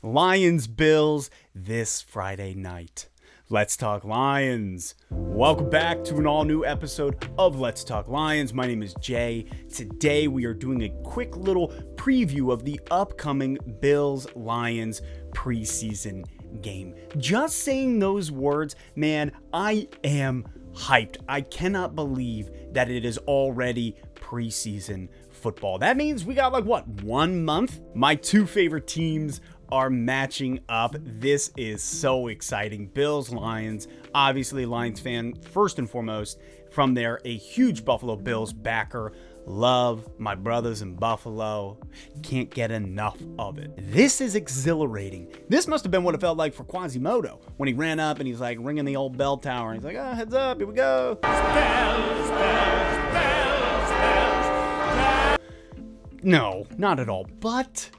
Lions Bills this Friday night. Let's Talk Lions. Welcome back to an all-new episode of Let's Talk Lions. My name is Jay. Today we are doing a quick little preview of the upcoming Bills-Lions preseason game. Just saying those words, man, I am hyped. I cannot believe that it is already preseason football. That means we got 1 month? My two favorite teams are matching up. This is so exciting. Bills, Lions, obviously Lions fan first and foremost. From there, a huge Buffalo Bills backer. Love my brothers in Buffalo. Can't get enough of it. This is exhilarating. This must have been what it felt like for Quasimodo when he ran up and he's like ringing the old bell tower and he's like, heads up, here we go. Bells, bells, bells, bells. No, not at all, but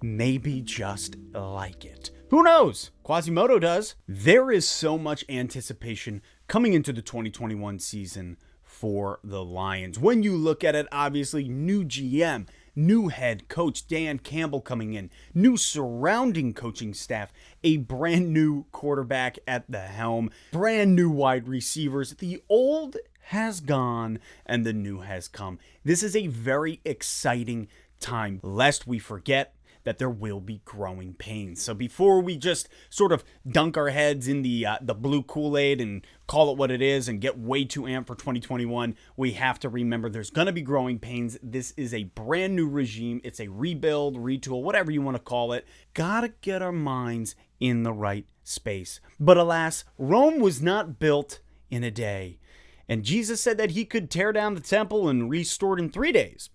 maybe just like it. Who knows? Quasimodo does. There is so much anticipation coming into the 2021 season for the Lions. When you look at it, obviously, new GM, new head coach, Dan Campbell coming in, new surrounding coaching staff, a brand new quarterback at the helm, brand new wide receivers. The old has gone and the new has come. This is a very exciting time, lest we forget that there will be growing pains. So before we just sort of dunk our heads in the blue Kool-Aid and call it what it is and get way too amped for 2021, we have to remember there's going to be growing pains. This is a brand new regime. It's a rebuild, retool, whatever you want to call it. Gotta get our minds in the right space. But alas, Rome was not built in a day. And Jesus said that he could tear down the temple and restore it in 3 days.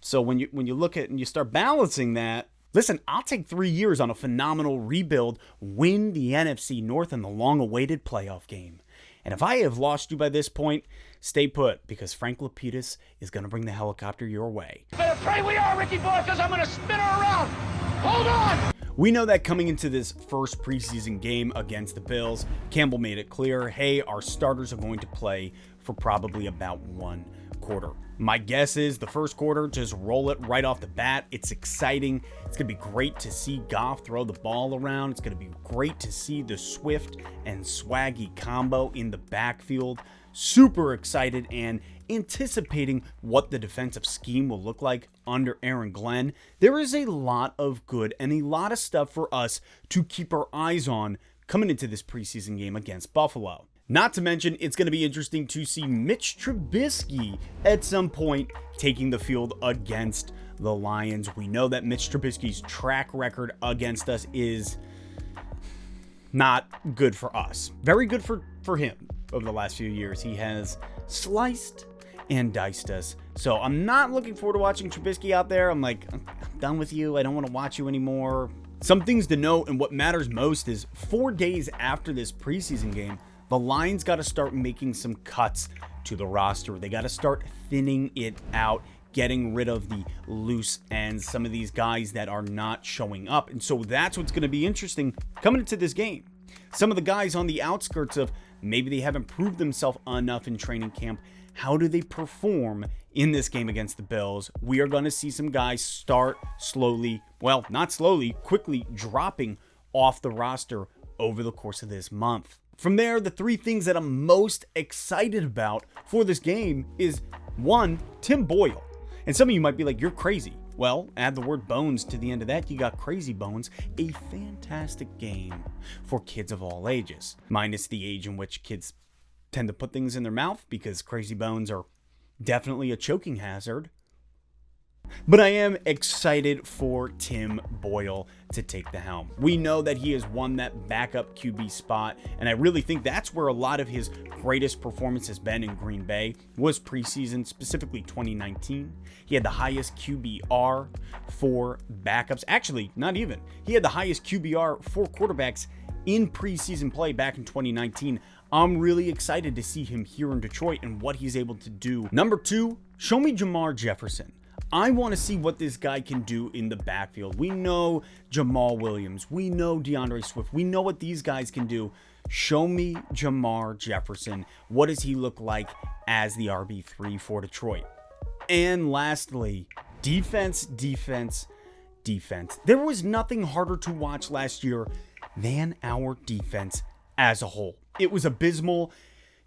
So when you look at and you start balancing that, listen, I'll take 3 years on a phenomenal rebuild, win the NFC North in the long-awaited playoff game. And if I have lost you by this point, stay put, because Frank Lapidus is going to bring the helicopter your way. Better pray we are, Ricky boy, because I'm going to spin her around. Hold on! We know that coming into this first preseason game against the Bills, Campbell made it clear, hey, our starters are going to play for probably about 1 quarter. My guess is the first quarter, just roll it right off the bat. It's exciting. It's going to be great to see Goff throw the ball around. It's going to be great to see the Swift and Swaggy combo in the backfield. Super excited and anticipating what the defensive scheme will look like under Aaron Glenn. There is a lot of good and a lot of stuff for us to keep our eyes on coming into this preseason game against Buffalo. Not to mention, it's going to be interesting to see Mitch Trubisky at some point taking the field against the Lions. We know that Mitch Trubisky's track record against us is not good for us. Very good for him over the last few years. He has sliced and diced us. So I'm not looking forward to watching Trubisky out there. I'm done with you. I don't want to watch you anymore. Some things to note, and what matters most is 4 days after this preseason game, the Lions got to start making some cuts to the roster. They got to start thinning it out, getting rid of the loose ends, some of these guys that are not showing up. And so that's what's going to be interesting coming into this game. Some of the guys on the outskirts of maybe they haven't proved themselves enough in training camp. How do they perform in this game against the Bills? We are going to see some guys start slowly, well, not slowly, quickly dropping off the roster over the course of this month. From there, the 3 things that I'm most excited about for this game is 1, Tim Boyle. And some of you might be like, you're crazy. Well, add the word bones to the end of that, you got Crazy Bones, a fantastic game for kids of all ages. Minus the age in which kids tend to put things in their mouth, because Crazy Bones are definitely a choking hazard. But I am excited for Tim Boyle to take the helm. We know that he has won that backup QB spot, and I really think that's where a lot of his greatest performance has been in Green Bay, was preseason, specifically 2019. He had the highest QBR for backups. Actually, not even. He had the highest QBR for quarterbacks in preseason play back in 2019. I'm really excited to see him here in Detroit and what he's able to do. Number 2, show me Jamar Jefferson. I want to see what this guy can do in the backfield. We know Jamal Williams. We know DeAndre Swift. We know what these guys can do. Show me Jamar Jefferson. What does he look like as the RB3 for Detroit? And lastly, defense, defense. There was nothing harder to watch last year than our defense as a whole. It was abysmal.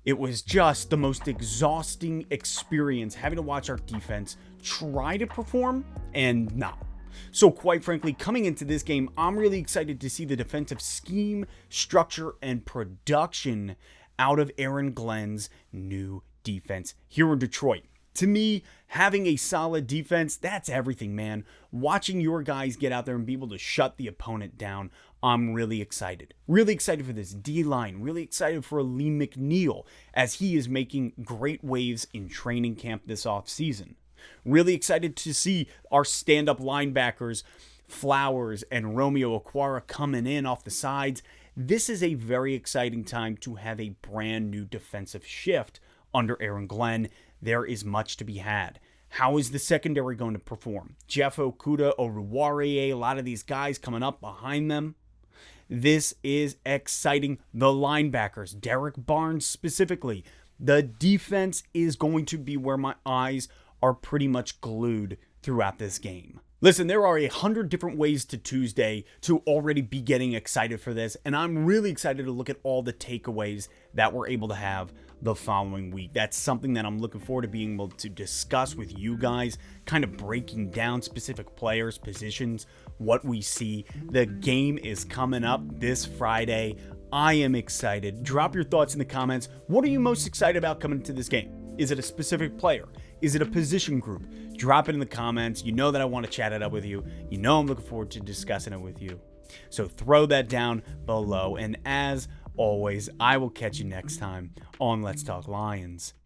It was just the most exhausting experience having to watch our defense try to perform and not. So quite frankly, coming into this game, I'm really excited to see the defensive scheme, structure, and production out of Aaron Glenn's new defense here in Detroit. To me, having a solid defense, that's everything, man. Watching your guys get out there and be able to shut the opponent down, I'm really excited. Really excited for this D-line. Really excited for Lee McNeil as he is making great waves in training camp this offseason. Really excited to see our stand-up linebackers, Flowers and Romeo Okwara, coming in off the sides. This is a very exciting time to have a brand new defensive shift under Aaron Glenn. There is much to be had. How is the secondary going to perform? Jeff Okudah, Oruwariye, a lot of these guys coming up behind them. This is exciting. The linebackers, Derek Barnes specifically. The defense is going to be where my eyes are pretty much glued throughout this game. Listen, there are 100 different ways to Tuesday to already be getting excited for this, and I'm really excited to look at all the takeaways that we're able to have the following week. That's something that I'm looking forward to being able to discuss with you guys, kind of breaking down specific players, positions, what we see. The game is coming up this Friday. I am excited. Drop your thoughts in the comments. What are you most excited about coming into this game? Is it a specific player? Is it a position group? Drop it in the comments. You know that I want to chat it up with you. You know I'm looking forward to discussing it with you. So throw that down below. And as always, I will catch you next time on Let's Talk Lions.